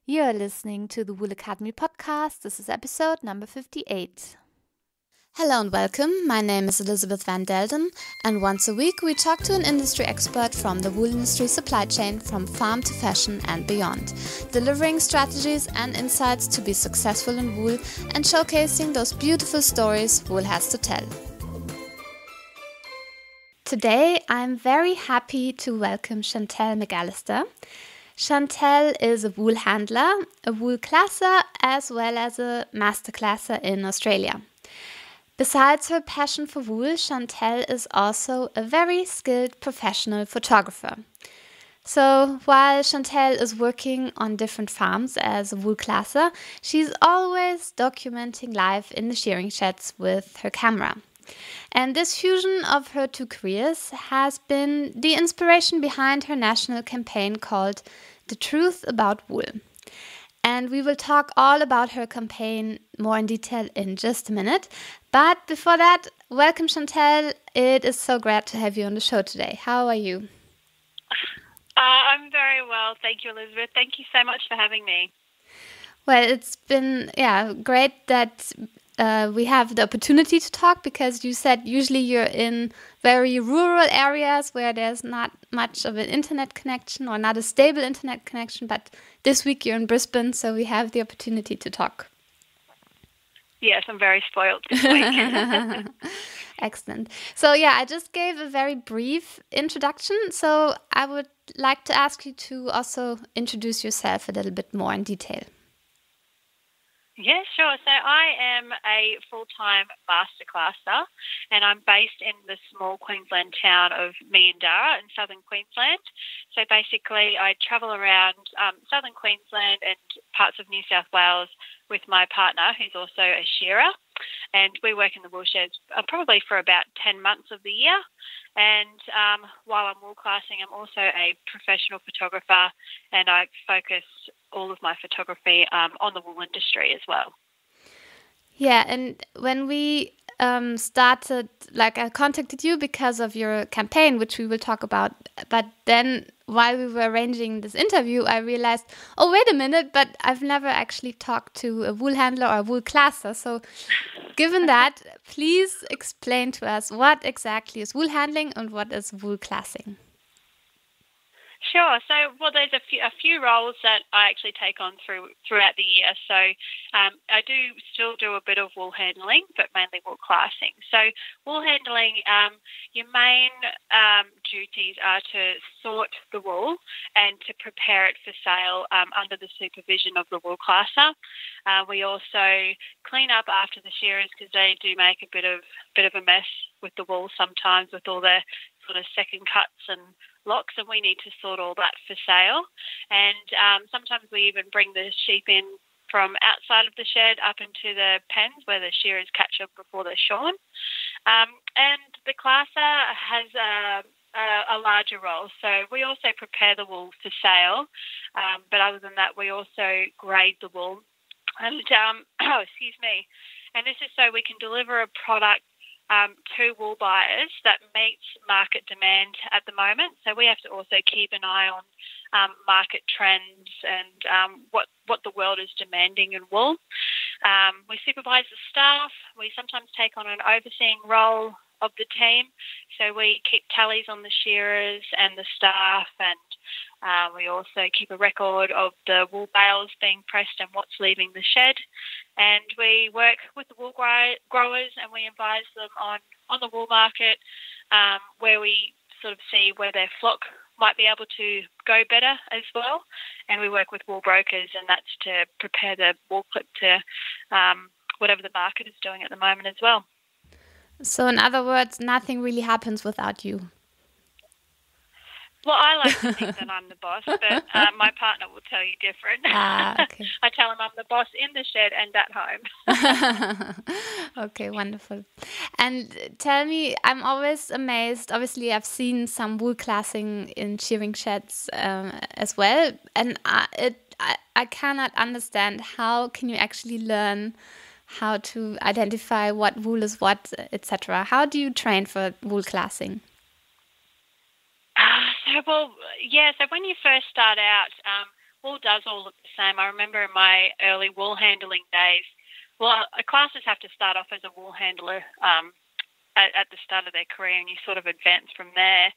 You're listening to the Wool Academy podcast. This is episode number 58. Hello and welcome. My name is Elisabeth van Delden, and once a week we talk to an industry expert from the wool industry supply chain from farm to fashion and beyond, delivering strategies and insights to be successful in wool and showcasing those beautiful stories wool has to tell. Today I'm very happy to welcome Chantel McAlister. Chantel is a wool handler, a wool classer, as well as a masterclasser in Australia. Besides her passion for wool, Chantel is also a very skilled professional photographer. So while Chantel is working on different farms as a wool classer, she's always documenting life in the shearing sheds with her camera. And this fusion of her two careers has been the inspiration behind her national campaign called The Truth About Wool. And we will talk all about her campaign more in detail in just a minute. But before that, welcome Chantel. It is so great to have you on the show today. How are you? I'm very well. Thank you, Elisabeth. Thank you so much for having me. Well, it's been great that we have the opportunity to talk, because you said usually you're in very rural areas where there's not much of an internet connection or not a stable internet connection, but this week you're in Brisbane, so we have the opportunity to talk. Yes, I'm very spoiled this week. Excellent. So I just gave a very brief introduction, so I would like to ask you to also introduce yourself a little bit more in detail. Yeah, sure. So I am a full-time masterclasser, and I'm based in the small Queensland town of Meandarra in southern Queensland. So basically I travel around southern Queensland and parts of New South Wales with my partner, who's also a shearer. And we work in the wool sheds probably for about 10 months of the year. And while I'm wool classing, I'm also a professional photographer, and I focus all of my photography on the wool industry as well. Yeah, and when we started, I contacted you because of your campaign, which we will talk about. But then while we were arranging this interview, I realized, oh, wait a minute, but I've never actually talked to a wool handler or a wool classer. So given that, please explain to us what exactly is wool handling and what is wool classing. Sure. So, there's a few roles that I actually take on throughout the year. So, I do still do a bit of wool handling, but mainly wool classing. So, wool handling, your main duties are to sort the wool and to prepare it for sale under the supervision of the wool classer. We also clean up after the shearers, because they do make a bit of a mess with the wool sometimes, with all the sort of second cuts and locks, and we need to sort all that for sale. And sometimes we even bring the sheep in from outside of the shed up into the pens where the shearers catch them before they're shorn. And the classer has a larger role. So we also prepare the wool for sale, but other than that, we also grade the wool. And excuse me. And this is so we can deliver a product to wool buyers that meets market demand at the moment. So we have to also keep an eye on market trends and what the world is demanding in wool. We supervise the staff. We sometimes take on an overseeing role of the team. So we keep tallies on the shearers and the staff, and we also keep a record of the wool bales being pressed and what's leaving the shed. And we work with the wool growers, and we advise them on the wool market, where we sort of see where their flock might be able to go better as well. And we work with wool brokers, and that's to prepare the wool clip to whatever the market is doing at the moment as well. So in other words, nothing really happens without you. Well, I like to think that I'm the boss, but my partner will tell you different. Okay. I tell him I'm the boss in the shed and at home. Okay, wonderful. And tell me, I'm always amazed. Obviously, I've seen some wool classing in shearing sheds as well, and I cannot understand how can you actually learn how to identify what wool is what, etc. How do you train for wool classing? So when you first start out, wool does all look the same. I remember in my early wool handling days, well, classes have to start off as a wool handler at the start of their career, and you sort of advance from there.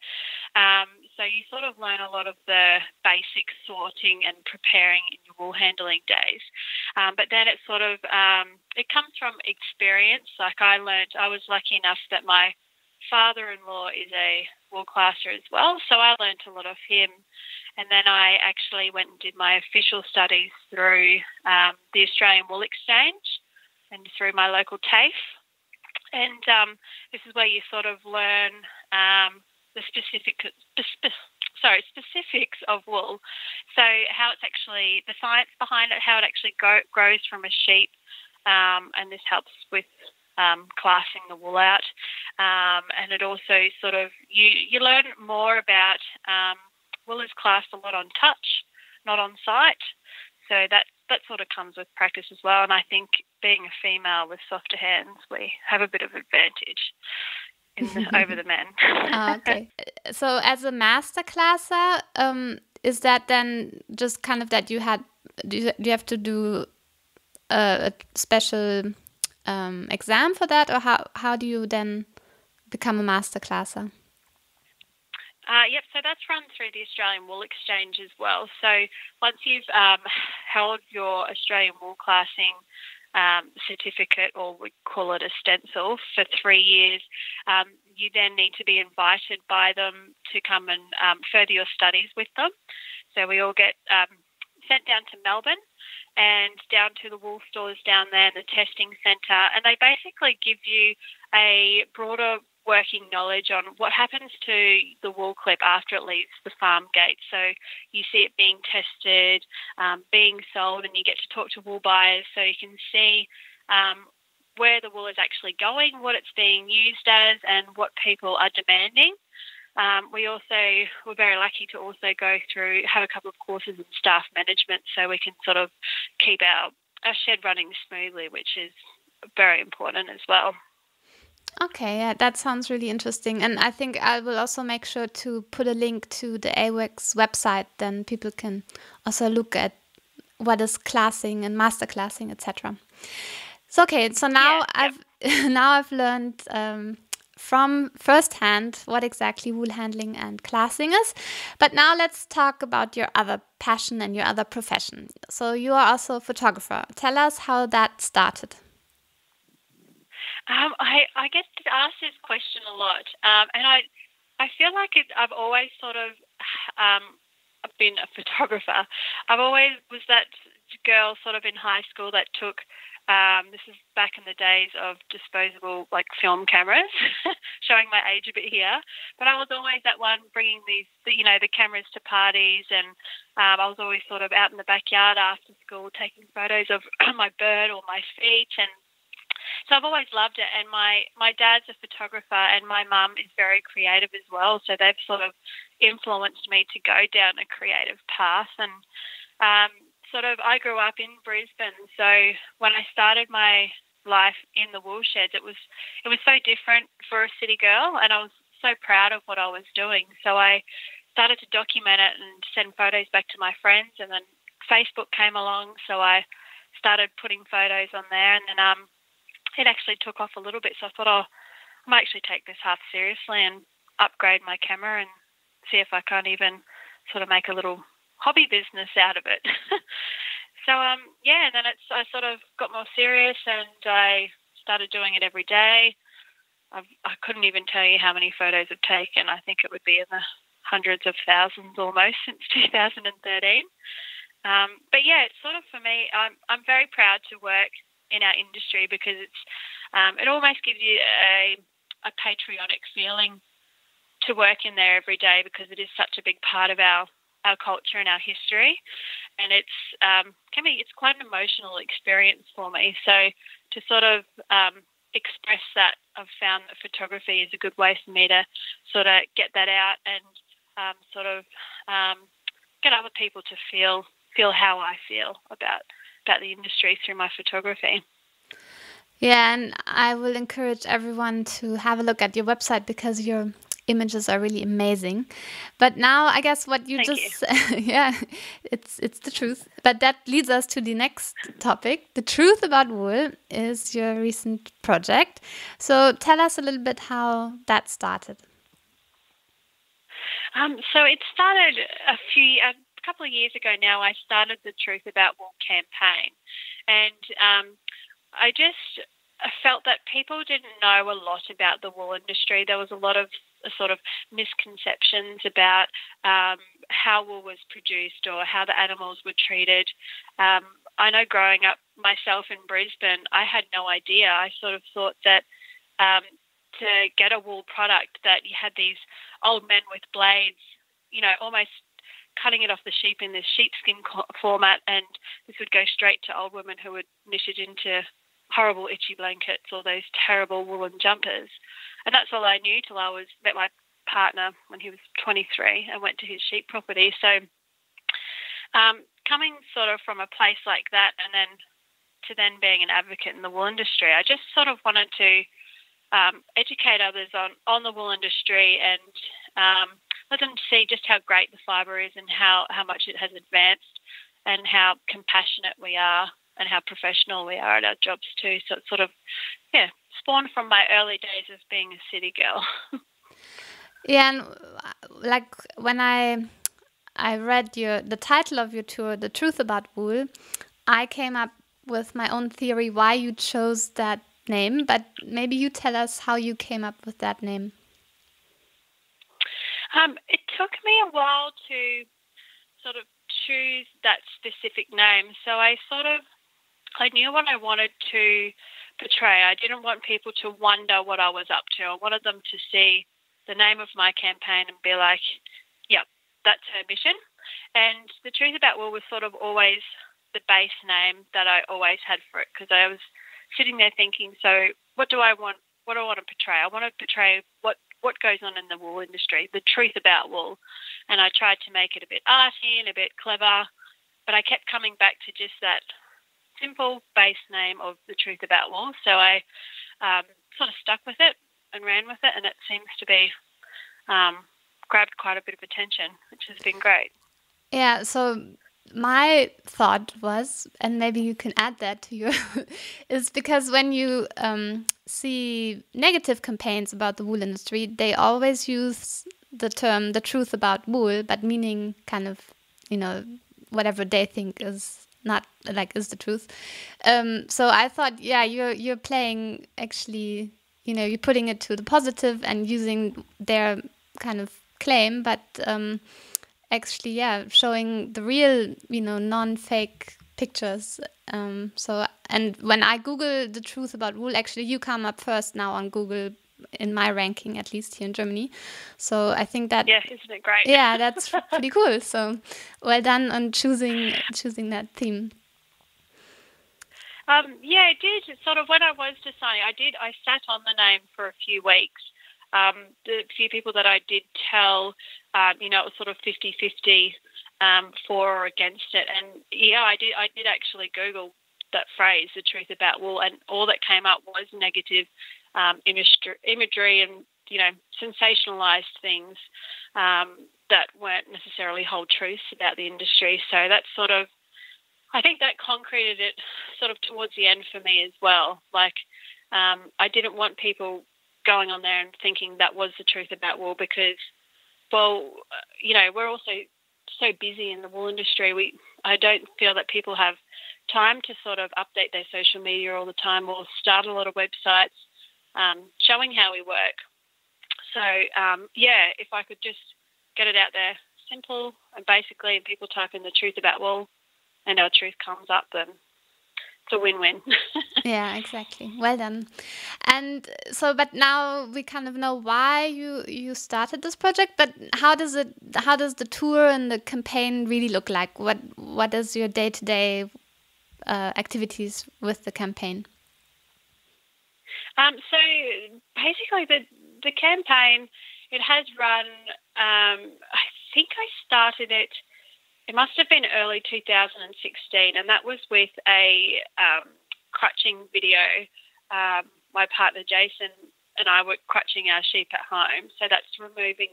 So you sort of learn a lot of the basic sorting and preparing in your wool handling days. But then it sort of, it comes from experience. Like I was lucky enough that my father-in-law is a wool classer as well, so I learned a lot of him. And then I actually went and did my official studies through the Australian Wool Exchange and through my local TAFE. And this is where you sort of learn the specifics of wool. So how it's actually, the science behind it, how it actually grows from a sheep, and this helps with classing the wool out. And it also sort of, you learn more about, wool is classed a lot on touch, not on sight. So that sort of comes with practice as well. And I think being a female with softer hands, we have a bit of advantage over the men. Okay. So as a master classer, is that then just kind of that do you have to do a special exam for that, or how do you then become a master classer? Yep, so that's run through the Australian Wool Exchange as well. So once you've held your Australian wool classing certificate, or we call it a stencil, for 3 years, you then need to be invited by them to come and further your studies with them. So we all get sent down to Melbourne and down to the wool stores down there in the testing centre, and they basically give you a broader working knowledge on what happens to the wool clip after it leaves the farm gate. So you see it being tested, being sold, and you get to talk to wool buyers so you can see where the wool is actually going, what it's being used as, and what people are demanding. We're very lucky to also have a couple of courses in staff management so we can sort of keep our shed running smoothly, which is very important as well. Okay, yeah, that sounds really interesting. And I think I will also make sure to put a link to the AWEX website, then people can also look at what is classing and master classing, etc. So okay, so now I've learned from firsthand what exactly wool handling and classing is. But now let's talk about your other passion and your other profession. So you are also a photographer. Tell us how that started. I get asked this question a lot, and I feel like I've always sort of been a photographer. I've always was that girl sort of in high school that took, this is back in the days of disposable film cameras, showing my age a bit here, but I was always that one bringing the cameras to parties, and I was always sort of out in the backyard after school taking photos of my bird or my feet, and so I've always loved it. And my dad's a photographer and my mum is very creative as well. So they've sort of influenced me to go down a creative path. And I grew up in Brisbane. So when I started my life in the wool sheds, it was so different for a city girl, and I was so proud of what I was doing. So I started to document it and send photos back to my friends. And then Facebook came along. So I started putting photos on there, and then it actually took off a little bit. So I thought, I might actually take this half seriously and upgrade my camera and see if I can't even sort of make a little hobby business out of it. So, and then I sort of got more serious and I started doing it every day. I couldn't even tell you how many photos I've taken. I think it would be in the hundreds of thousands almost since 2013. But yeah, it's sort of, for me, I'm very proud to work in our industry because it almost gives you a patriotic feeling to work in there every day, because it is such a big part of our culture and our history, and it's quite an emotional experience for me. So to sort of express that, I've found that photography is a good way for me to sort of get that out and get other people to feel how I feel about the industry through my photography. Yeah, and I will encourage everyone to have a look at your website, because your images are really amazing. But now I guess what you yeah, it's the truth. But that leads us to the next topic. The truth about wool is your recent project. So tell us a little bit how that started. So it started a couple of years ago now. I started the Truth About Wool campaign, and I felt that people didn't know a lot about the wool industry. There was a lot of sort of misconceptions about how wool was produced or how the animals were treated. I know growing up myself in Brisbane, I had no idea. I sort of thought that to get a wool product that you had these old men with blades, almost cutting it off the sheep in this sheepskin format, and this would go straight to old women who would knit it into horrible itchy blankets or those terrible woolen jumpers. And that's all I knew till I met my partner when he was 23 and went to his sheep property. So coming sort of from a place like that and then being an advocate in the wool industry, I just sort of wanted to educate others on the wool industry and let them see just how great the fibre is and how much it has advanced and how compassionate we are and how professional we are at our jobs too. So it's sort of, spawned from my early days of being a city girl. Yeah, and like when I read the title of your tour, The Truth About Wool, I came up with my own theory why you chose that name, but maybe you tell us how you came up with that name. It took me a while to sort of choose that specific name. So I knew what I wanted to portray. I didn't want people to wonder what I was up to. I wanted them to see the name of my campaign and be like, yep, that's her mission. And The Truth About Wool was sort of always the base name that I always had for it, because I was sitting there thinking, so what do I want to portray? I want to portray what goes on in the wool industry, the truth about wool. And I tried to make it a bit arty and a bit clever, but I kept coming back to just that simple base name of The Truth About Wool. So I sort of stuck with it and ran with it, and it seems to be grabbed quite a bit of attention, which has been great. Yeah, so my thought was, and maybe you can add that to your, is because when you see negative campaigns about the wool industry, they always use the term "the truth about wool," but meaning kind of, whatever they think is not is the truth. So I thought, yeah, you're playing actually, you're putting it to the positive and using their kind of claim, but actually, yeah, showing the real, non-fake pictures. So, and when I Google The Truth About Wool, actually you come up first now on Google in my ranking, at least here in Germany. So I think that, yeah, isn't it great? Yeah, that's pretty cool. So well done on choosing that theme. Yeah, it did. Sort of when I was deciding, I sat on the name for a few weeks. The few people that I did tell, it was sort of 50-50 for or against it. And yeah, I did actually Google that phrase, The Truth About Wool, and all that came up was negative imagery and, sensationalized things that weren't necessarily whole truths about the industry. So that's sort of, I think that concreted it sort of towards the end for me as well. Like, I didn't want people going on there and thinking that was the truth about wool, because, well, we're also so busy in the wool industry. I don't feel that people have time to sort of update their social media all the time or start a lot of websites showing how we work. So, if I could just get it out there simple and basically, and people type in The Truth About Wool and our truth comes up, then it's a win-win. Yeah, exactly. Well done. And so, but now we kind of know why you started this project, but how does the tour and the campaign really look like? What is your day-to-day activities with the campaign? So basically the campaign, it has run, I think I started it, it must have been early 2016, and that was with a crutching video. My partner Jason and I were crutching our sheep at home. So that's removing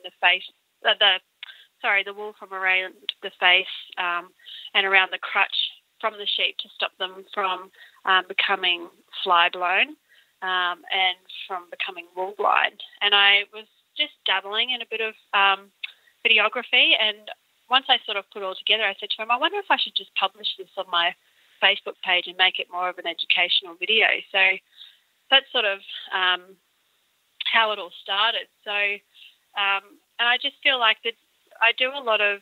the wool from around the face and around the crutch from the sheep to stop them from becoming fly blown and from becoming wool blind. And I was just dabbling in a bit of videography, and once I sort of put it all together, I said to him, I wonder if I should just publish this on my Facebook page and make it more of an educational video. So that's sort of how it all started. So, and I just feel like that I do a lot of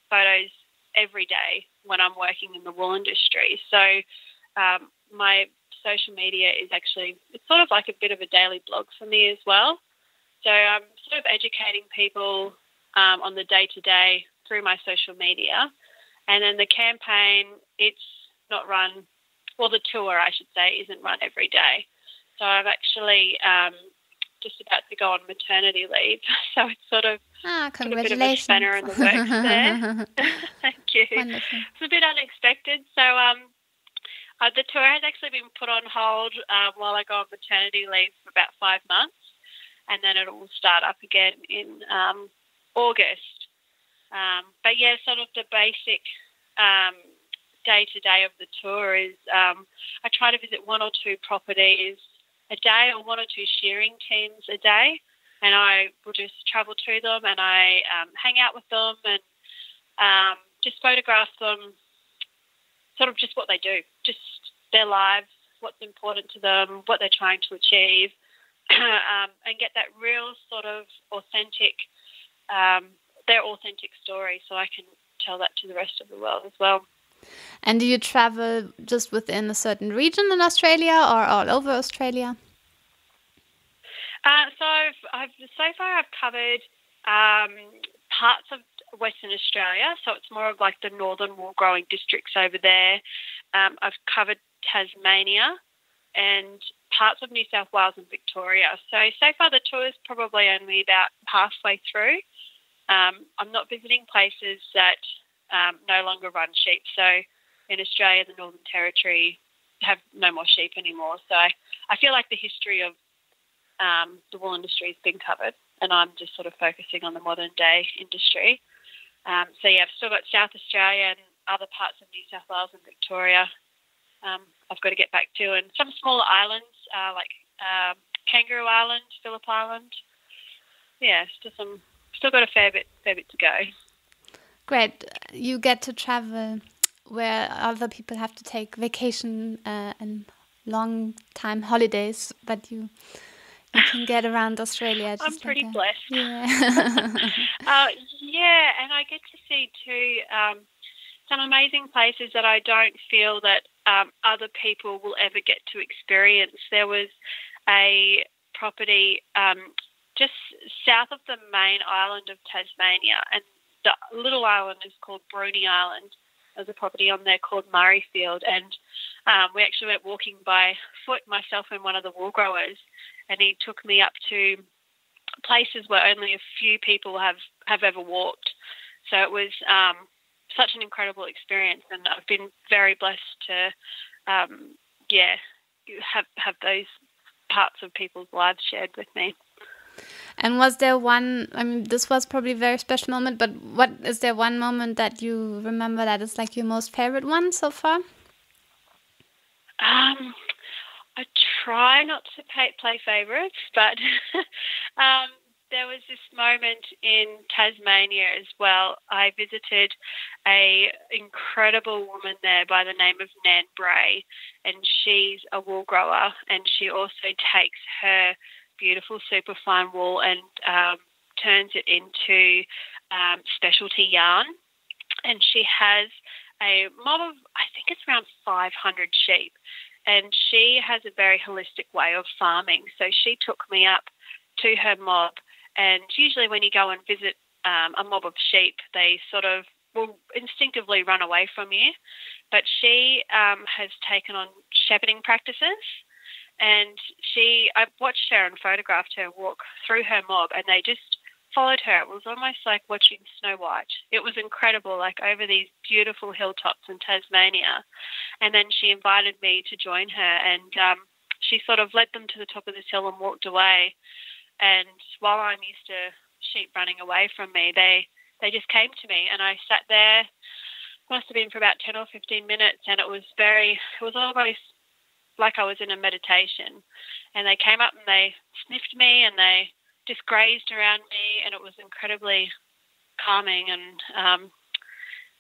photos every day when I'm working in the wool industry. So my social media is actually, it's sort of like a bit of a daily blog for me as well. So I'm sort of educating people on the day-to-day through my social media. And then the campaign, it's not run, well, the tour, I should say, isn't run every day. So I'm actually just about to go on maternity leave. So it's sort of put a bit of a spanner in the works there. Thank you. Wonderful. It's a bit unexpected. So the tour has actually been put on hold while I go on maternity leave for about 5 months. And then it will start up again in August. But yeah, sort of the basic day-to-day of the tour is I try to visit 1 or 2 properties a day, or 1 or 2 shearing teams a day, and I will just travel to them and I hang out with them and just photograph them, sort of just what they do, just their lives, what's important to them, what they're trying to achieve, and get that real sort of authentic, their authentic story, so I can tell that to the rest of the world as well. And do you travel just within a certain region in Australia or all over Australia? So far I've covered parts of Western Australia, so it's more of like the northern wool growing districts over there. I've covered Tasmania and parts of New South Wales and Victoria. So far the tour is probably only about halfway through. I'm not visiting places that no longer run sheep. So in Australia, the Northern Territory have no more sheep anymore. So I feel like the history of the wool industry has been covered, and I'm just sort of focusing on the modern day industry. So yeah, I've still got South Australia and other parts of New South Wales and Victoria I've got to get back to, and some smaller islands like Kangaroo Island, Phillip Island. Yeah, still got a fair bit to go. Great. You get to travel where other people have to take vacation and long time holidays, but you can get around Australia. I'm pretty blessed. Yeah. Yeah, and I get to see too some amazing places that I don't feel that other people will ever get to experience. There was a property just south of the main island of Tasmania, and the little island is called Bruny Island. There's a property on there called Murrayfield, and we actually went walking by foot, myself and one of the wool growers, and he took me up to places where only a few people have ever walked. So it was such an incredible experience, and I've been very blessed to have those parts of people's lives shared with me. And was there one, I mean, this was probably a very special moment, but is there one moment that you remember that is like your most favorite one so far? I try not to play favourites, but there was this moment in Tasmania as well. I visited an incredible woman there by the name of Nan Bray, and she's a wool grower, and she also takes her beautiful superfine wool and turns it into specialty yarn. And she has a mob of, I think it's around 500 sheep, and she has a very holistic way of farming. So she took me up to her mob, and usually when you go and visit a mob of sheep, they sort of will instinctively run away from you. But she has taken on shepherding practices, and I watched her and photographed her walk through her mob, and they just followed her. It was almost like watching Snow White. It was incredible, like over these beautiful hilltops in Tasmania. And then she invited me to join her, and she sort of led them to the top of this hill and walked away. And while I'm used to sheep running away from me, they just came to me, and I sat there. Must have been for about 10 or 15 minutes, and it was almost like I was in a meditation. And they came up and they sniffed me and they just grazed around me, and it was incredibly calming. And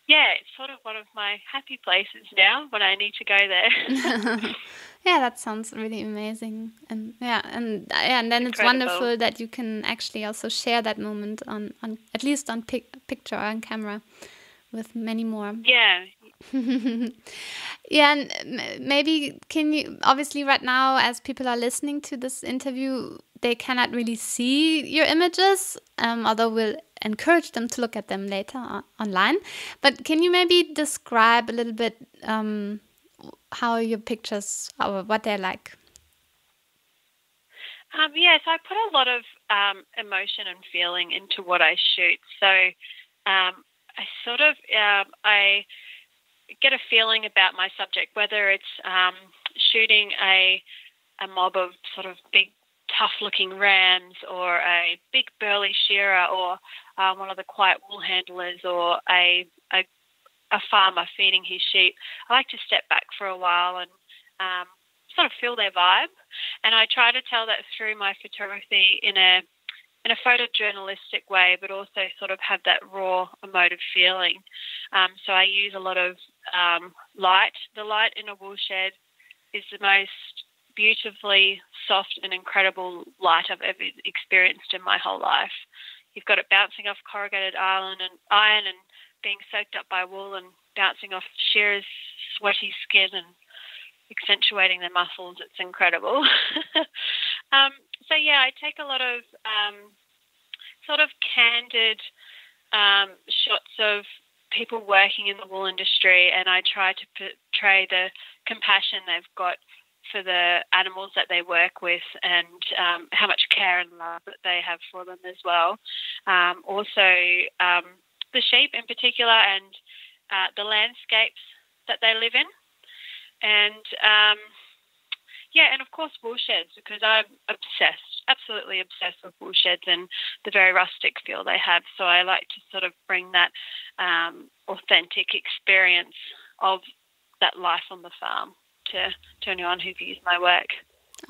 it's sort of one of my happy places now when I need to go there. Yeah, that sounds really amazing. And then it's wonderful that you can actually also share that moment on at least on picture or on camera with many more. Yeah. Yeah, and maybe can you, obviously right now as people are listening to this interview, they cannot really see your images, although we'll encourage them to look at them later online. But can you maybe describe a little bit how your pictures or what they're like? So I put a lot of emotion and feeling into what I shoot. So I get a feeling about my subject, whether it's shooting a mob of sort of big, tough-looking rams, or a big burly shearer, or one of the quiet wool handlers, or a farmer feeding his sheep. I like to step back for a while and sort of feel their vibe, and I try to tell that through my photography in a photojournalistic way, but also sort of have that raw emotive feeling. So I use a lot of light. The light in a wool shed is the most beautifully soft and incredible light I've ever experienced in my whole life. You've got it bouncing off corrugated iron and being soaked up by wool and bouncing off shearers' sweaty skin and accentuating their muscles. It's incredible. I take a lot of sort of candid shots of people working in the wool industry, and I try to portray the compassion they've got for the animals that they work with, and how much care and love that they have for them as well. Also, the sheep in particular, and the landscapes that they live in. And and of course wool sheds, because I'm absolutely obsessed with wool sheds and the very rustic feel they have. So I like to sort of bring that authentic experience of that life on the farm to anyone who views my work.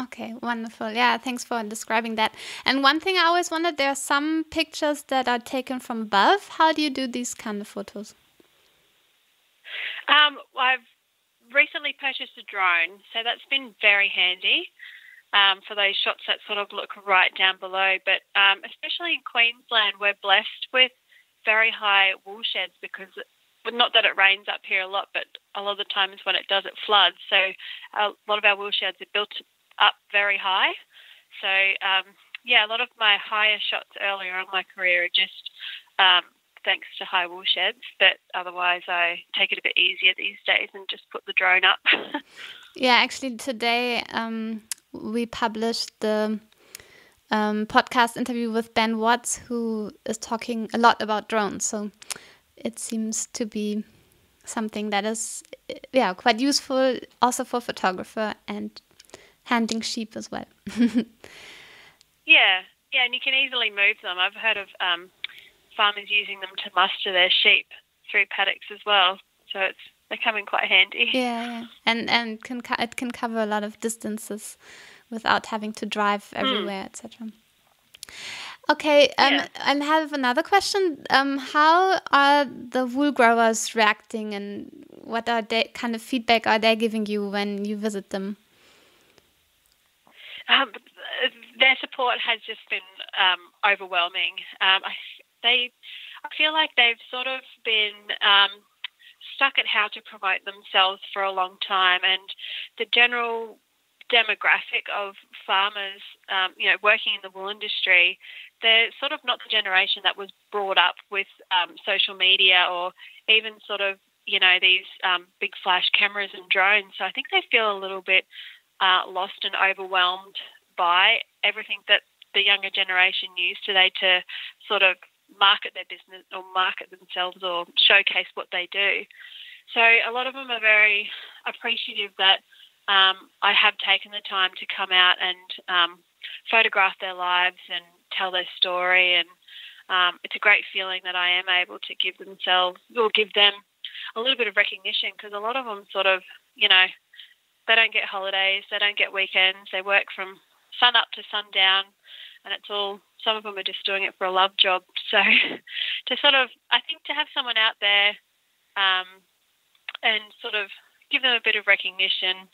Okay, wonderful. Yeah, thanks for describing that. And one thing I always wondered, there are some pictures that are taken from above. How do you do these kind of photos? I've recently purchased a drone, so that's been very handy for those shots that sort of look right down below. But especially in Queensland, we're blessed with very high wool sheds, because not that it rains up here a lot, but a lot of the times when it does, it floods. So a lot of our wool sheds are built up very high. So, a lot of my higher shots earlier in my career are just thanks to high wool sheds, but otherwise I take it a bit easier these days and just put the drone up. Yeah, actually today we published the podcast interview with Ben Watts, who is talking a lot about drones. So it seems to be something that is quite useful also for photographer and handling sheep as well. Yeah, and you can easily move them. I've heard of farmers using them to muster their sheep through paddocks as well. So they come in quite handy. Yeah. And it can cover a lot of distances without having to drive everywhere, etc. Okay, I have another question. How are the wool growers reacting, and what kind of feedback are they giving you when you visit them? Their support has just been overwhelming. I feel like they've sort of been stuck at how to promote themselves for a long time, and the general demographic of farmers, working in the wool industry, they're sort of not the generation that was brought up with social media or even sort of, these big flash cameras and drones. So I think they feel a little bit lost and overwhelmed by everything that the younger generation used today to sort of market their business or market themselves or showcase what they do. So a lot of them are very appreciative that I have taken the time to come out and photograph their lives and tell their story, and it's a great feeling that I am able to give them a little bit of recognition, because a lot of them sort of, they don't get holidays, they don't get weekends, they work from sun up to sundown, and some of them are just doing it for a love job. So to sort of, I think to have someone out there and sort of give them a bit of recognition,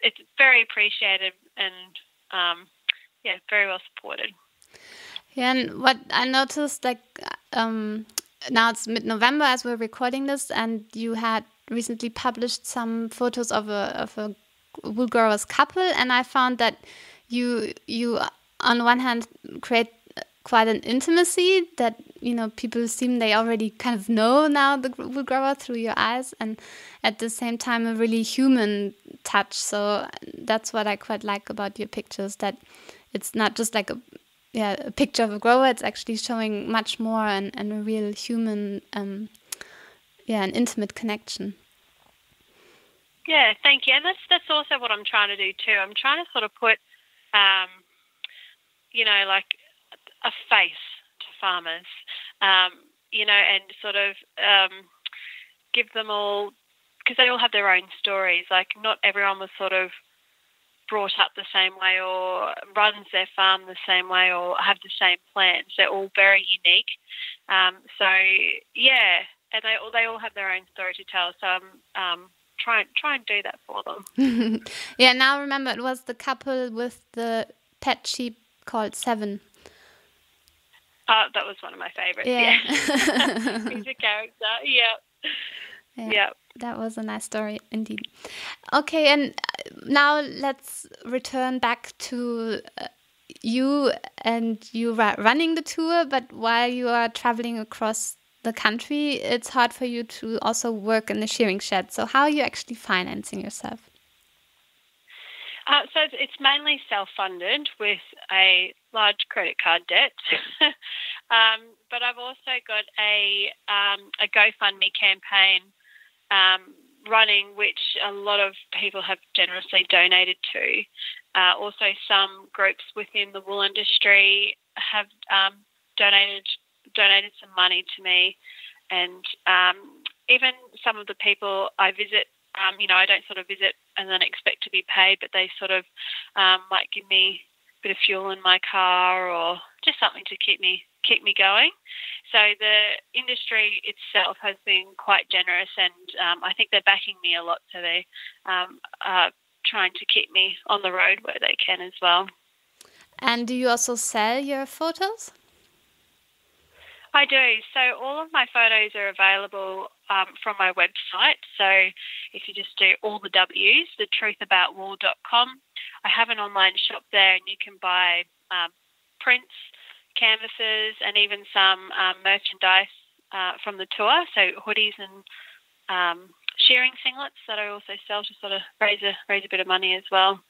it's very appreciated and very well supported. Yeah, and what I noticed, now it's mid-November as we're recording this, and you had recently published some photos of a wool growers couple, and I found that you on one hand create quite an intimacy that people seem they already kind of know now the wool grower through your eyes, and at the same time a really human touch. So that's what I quite like about your pictures, that it's not just like a picture of a grower, it's actually showing much more and a real human an intimate connection. Yeah, thank you. And that's also what I'm trying to do too. I'm trying to sort of put like a face to farmers, and sort of give them all, because they all have their own stories. Like, not everyone was sort of brought up the same way or runs their farm the same way or have the same plans. They're all very unique. And they all have their own story to tell. So I'm try and do that for them. Yeah, now remember, it was the couple with the pet sheep called Seven. That was one of my favorites. Yeah. He's a character. Yeah. That was a nice story indeed. Okay, and now let's return back to you running the tour, but while you are traveling across the country, it's hard for you to also work in the shearing shed. So how are you actually financing yourself? So it's mainly self-funded with a large credit card debt. But I've also got a GoFundMe campaign running, which a lot of people have generously donated to. Also, some groups within the wool industry have donated some money to me, and even some of the people I visit, I don't sort of visit and then expect to be paid, but they sort of might give me a bit of fuel in my car or just something to keep me going. So the industry itself has been quite generous, and I think they're backing me a lot. So they are trying to keep me on the road where they can as well. And do you also sell your photos? I do. So all of my photos are available from my website. So if you just do all the W's, thetruthaboutwool.com, I have an online shop there, and you can buy prints, canvases, and even some merchandise from the tour. So hoodies and shearing singlets that I also sell to sort of raise a bit of money as well.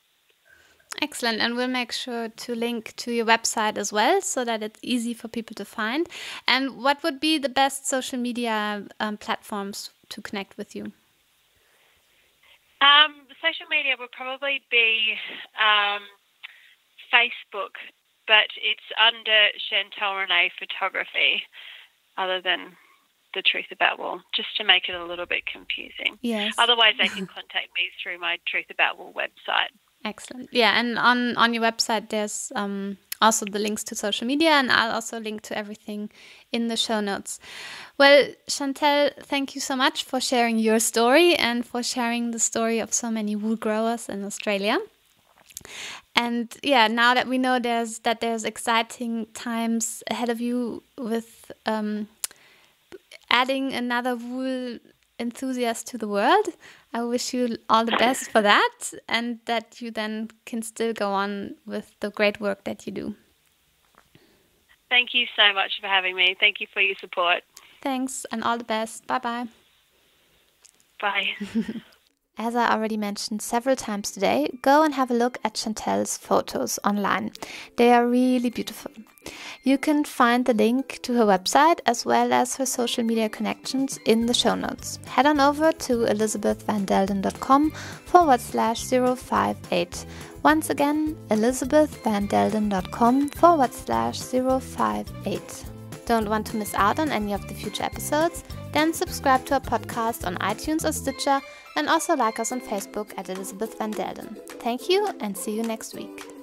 Excellent. And we'll make sure to link to your website as well, so that it's easy for people to find. And what would be the best social media platforms to connect with you? Social media would probably be Facebook, but it's under Chantel Renee Photography, other than The Truth About Wool, just to make it a little bit confusing. Yes. Otherwise, they can contact me through my Truth About Wool website. Excellent. Yeah, and on your website, there's also the links to social media, and I'll also link to everything in the show notes. Well, Chantel, thank you so much for sharing your story and for sharing the story of so many wool growers in Australia. And yeah, now that we know there's exciting times ahead of you with adding another wool enthusiast to the world, I wish you all the best for that, and that you then can still go on with the great work that you do. Thank you so much for having me. Thank you for your support. Thanks, and all the best. Bye-bye. Bye. As I already mentioned several times today, go and have a look at Chantel's photos online. They are really beautiful. You can find the link to her website as well as her social media connections in the show notes. Head on over to elisabethvandelden.com/058. Once again, elisabethvandelden.com/058. Don't want to miss out on any of the future episodes? Then subscribe to our podcast on iTunes or Stitcher, and also like us on Facebook at Elisabeth Van Delden. Thank you and see you next week.